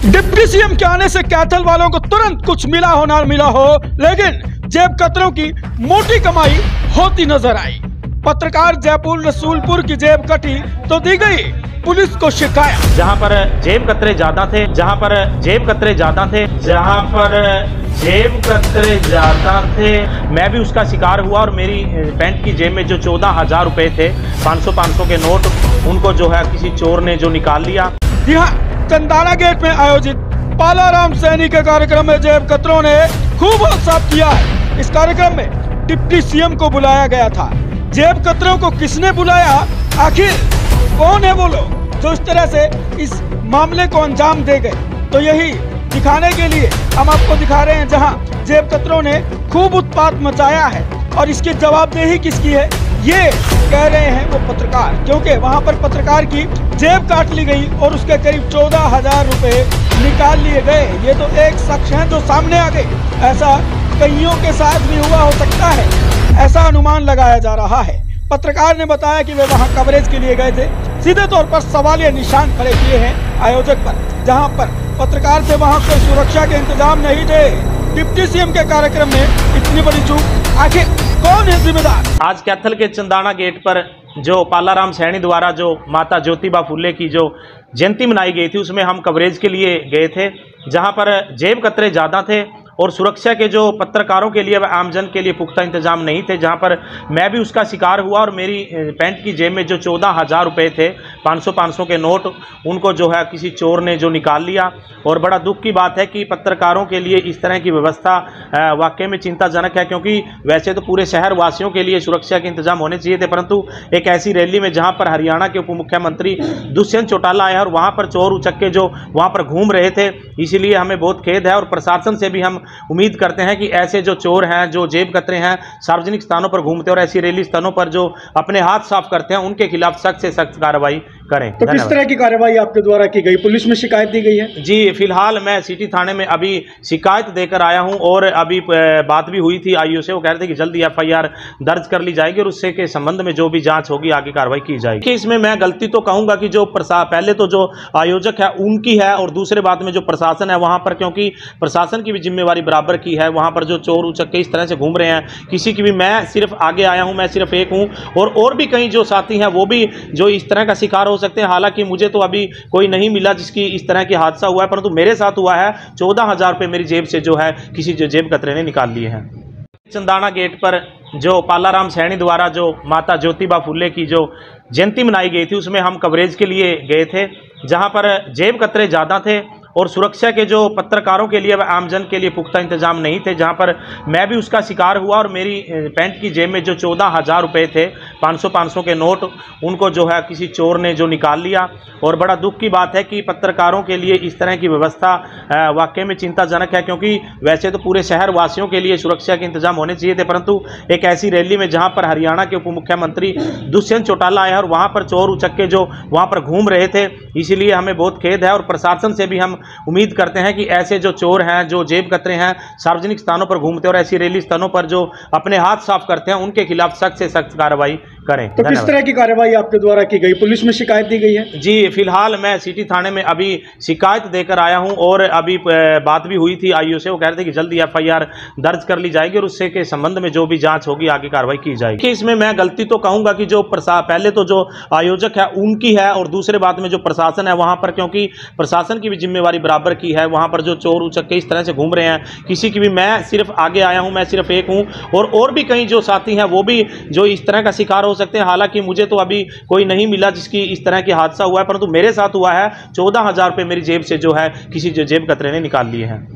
Deputy CM के आने से कैथल वालों को तुरंत कुछ मिला हो ना मिला हो, लेकिन जेब कतरों की मोटी कमाई होती नजर आई। पत्रकार जयपुर रसूलपुर की जेब कटी तो दी गई पुलिस को शिकायत। जहां पर जेब कतरे ज्यादा थे, जहां पर जेब कतरे ज्यादा थे, जहां पर जेब कतरे ज्यादा थे, मैं भी उसका शिकार हुआ और मेरी पैंट की जेब में जो 14,000 रुपए थे, 500 के नोट, उनको जो है किसी चोर ने जो निकाल लिया। यहाँ चंदाना गेट में आयोजित पालाराम सैनी के कार्यक्रम में जेब कतरों ने खूब उत्साह किया है। इस कार्यक्रम में डिप्टी सीएम को बुलाया गया था। जेब कतरों को किसने बुलाया, आखिर कौन है वो लोग जो इस तरह से इस मामले को अंजाम दे गए, तो यही दिखाने के लिए हम आपको दिखा रहे हैं जहां जेब कतरों ने खूब उत्पात मचाया है। और इसकी जवाबदेही किसकी है, ये कह रहे हैं वो पत्रकार, क्योंकि वहां पर पत्रकार की जेब काट ली गई और उसके करीब 14,000 रुपए निकाल लिए गए। ये तो एक शख्स है जो सामने आ गए, ऐसा कईयों के साथ भी हुआ हो सकता है, ऐसा अनुमान लगाया जा रहा है। पत्रकार ने बताया कि वे वहां कवरेज के लिए गए थे। सीधे तौर पर सवालिया निशान खड़े किए हैं आयोजक पर, जहां पर पत्रकार थे वहां कोई सुरक्षा के इंतजाम नहीं थे। डिप्टी सीएम के कार्यक्रम में इतनी बड़ी चूक, आखिर कौन है जिम्मेदार? आज कैथल के चंदाना गेट पर जो पालाराम सैनी द्वारा जो माता ज्योतिबा फुले की जो जयंती मनाई गई थी, उसमें हम कवरेज के लिए गए थे, जहां पर जेब कतरे ज़्यादा थे और सुरक्षा के जो पत्रकारों के लिए व आमजन के लिए पुख्ता इंतजाम नहीं थे, जहां पर मैं भी उसका शिकार हुआ और मेरी पैंट की जेब में जो 14,000 रुपए थे, 500 के नोट, उनको जो है किसी चोर ने जो निकाल लिया। और बड़ा दुख की बात है कि पत्रकारों के लिए इस तरह की व्यवस्था वाकई में चिंताजनक है, क्योंकि वैसे तो पूरे शहर वासियों के लिए सुरक्षा के इंतजाम होने चाहिए थे, परंतु एक ऐसी रैली में जहाँ पर हरियाणा के उप मुख्यमंत्री दुष्यंत चौटाला आए और वहाँ पर चोर उचक्के जो वहाँ पर घूम रहे थे, इसीलिए हमें बहुत खेद है। और प्रशासन से भी हम उम्मीद करते हैं कि ऐसे जो चोर हैं, जो जेब कतरे हैं, सार्वजनिक स्थानों पर घूमते और ऐसी रैली स्थानों पर जो अपने हाथ साफ करते हैं, उनके खिलाफ सख्त से सख्त कार्रवाई करें। तो किस तरह की कार्रवाई आपके द्वारा की गई? पुलिस में शिकायत दी गई है? जी, फिलहाल मैं सिटी थाने में अभी शिकायत देकर आया हूं और अभी बात भी हुई थी आईओ से। वो कह रहे थे कि जल्दी एफआईआर दर्ज कर ली जाएगी और उससे के संबंध में जो भी जांच होगी आगे कार्रवाई की जाएगी। कि इसमें मैं गलती तो कहूंगा कि जो पहले तो जो आयोजक है उनकी है, और दूसरे बात में जो प्रशासन है वहां पर, क्योंकि प्रशासन की भी जिम्मेवारी बराबर की है। वहां पर जो चोर उचक्के इस तरह से घूम रहे हैं, किसी की भी, मैं सिर्फ आगे आया हूं, मैं सिर्फ एक हूं, और भी कई जो साथी हैं वो भी जो इस तरह का शिकार हो सकते हैं। हालांकि मुझे तो अभी कोई नहीं मिला जिसकी इस तरह की हादसा हुआ है, परंतु मेरे साथ हुआ है। 14,000 रुपये मेरी जेब से जो है किसी जो जेब कतरे ने निकाल लिए हैं। चंदाना गेट पर जो पालाराम सैनी द्वारा जो माता ज्योतिबा फुले की जो जयंती मनाई गई थी, उसमें हम कवरेज के लिए गए थे, जहां पर जेब कतरे ज़्यादा थे और सुरक्षा के जो पत्रकारों के लिए व आमजन के लिए पुख्ता इंतजाम नहीं थे, जहां पर मैं भी उसका शिकार हुआ और मेरी पैंट की जेब में जो 14,000 रुपए थे, 500 के नोट, उनको जो है किसी चोर ने जो निकाल लिया। और बड़ा दुख की बात है कि पत्रकारों के लिए इस तरह की व्यवस्था वाकई में चिंताजनक है, क्योंकि वैसे तो पूरे शहर वासियों के लिए सुरक्षा के इंतजाम होने चाहिए थे, परंतु एक ऐसी रैली में जहाँ पर हरियाणा के उप मुख्यमंत्री दुष्यंत चौटाला आए और वहाँ पर चोर उचक्के जो वहाँ पर घूम रहे थे, इसीलिए हमें बहुत खेद है। और प्रशासन से भी हम उम्मीद करते हैं कि ऐसे जो चोर हैं, जो जेब कतरे हैं, सार्वजनिक स्थानों पर घूमते और ऐसी रैली स्थानों पर जो अपने हाथ साफ करते हैं, उनके खिलाफ सख्त से सख्त कार्रवाई करें। तो किस तरह की कार्रवाई आपके द्वारा की गई? पुलिस में शिकायत दी गई है? जी, फिलहाल मैं सिटी थाने में अभी शिकायत देकर आया हूं और अभी बात भी हुई थी आईओ से। वो कह रहे थे कि जल्दी एफआईआर दर्ज कर ली जाएगी और उससे के संबंध में जो भी जांच होगी आगे कार्रवाई की जाएगी। कि इसमें मैं गलती तो कहूंगा कि जो पहले तो जो आयोजक है उनकी है, और दूसरे बात में जो प्रशासन है वहां पर, क्योंकि प्रशासन की भी जिम्मेवारी बराबर की है। वहां पर जो चोर उचक्के इस तरह से घूम रहे हैं, किसी की भी, मैं सिर्फ आगे आया हूं, मैं सिर्फ एक हूं, और भी कई जो साथी हैं वो भी जो इस तरह का शिकार हो सकते हैं। हालांकि मुझे तो अभी कोई नहीं मिला जिसकी इस तरह की हादसा हुआ है, परंतु मेरे साथ हुआ है। 14,000 रुपये मेरी जेब से जो है किसी जो जेब कतरे ने निकाल लिए हैं।